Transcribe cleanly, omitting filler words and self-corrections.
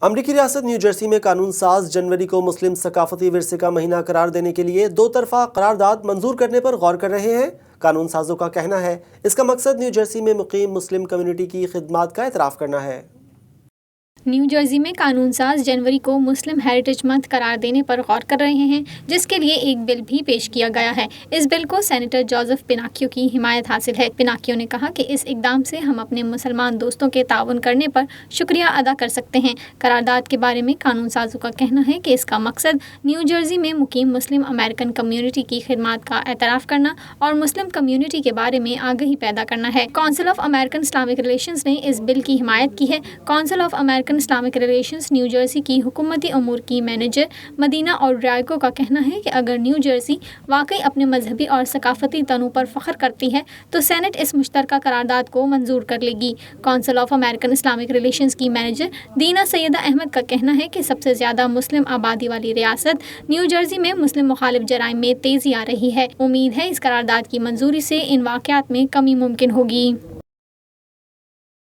امریکی ریاست new Jersey میں قانون ساز جنوری کو مسلم ثقافتی ورثے کا مہینہ قرار دینے کے لیے دو طرفہ قرارداد منظور کرنے پر غور کر رہے ہیں۔ قانون سازوں کا کہنا ہے اس کا مقصد نیو جرسی میں مقیم مسلم کمیونٹی کی خدمات کا اعتراف کرنا ہے۔ نیو جرسی میں قانون ساز جنوری کو مسلم ہیریٹیج منتھ قرار دینے پر غور کر رہے ہیں، جس کے لیے ایک بل بھی پیش کیا گیا ہے۔ اس بل کو سینیٹر جوزف پیناکیو کی حمایت حاصل ہے۔ پیناکیو نے کہا کہ اس اقدام سے ہم اپنے مسلمان دوستوں کے تعاون کرنے پر شکریہ ادا کر سکتے ہیں۔ قرارداد کے بارے میں قانون سازوں کا کہنا ہے کہ اس کا مقصد نیو جرسی میں مقیم مسلم امریکن کمیونٹی کی خدمات کا اعتراف کرنا اور مسلم کمیونٹی کے بارے میں آگہی پیدا کرنا ہے۔ Council of American Islamic relations نے اس بل کی حمایت کی ہے۔ Council of American Islamic relations new Jersey کی حکومتی امور کی مینیجر مدینہ اور ڈرائیکو کا کہنا ہے کہ اگر نیو جرسی واقعی اپنے مذہبی اور ثقافتی تنوع پر فخر کرتی ہے تو سینٹ اس مشترکہ قرارداد کو منظور کر لے گی۔ Council of American Islamic relations کی مینیجر دینا سیدہ احمد کا کہنا ہے کہ سب سے زیادہ مسلم آبادی والی ریاست نیو جرسی میں مسلم مخالف جرائم میں تیزی آ رہی ہے۔ امید ہے اس قرارداد کی منظوری سے ان واقعات میں کمی ممکن ہوگی۔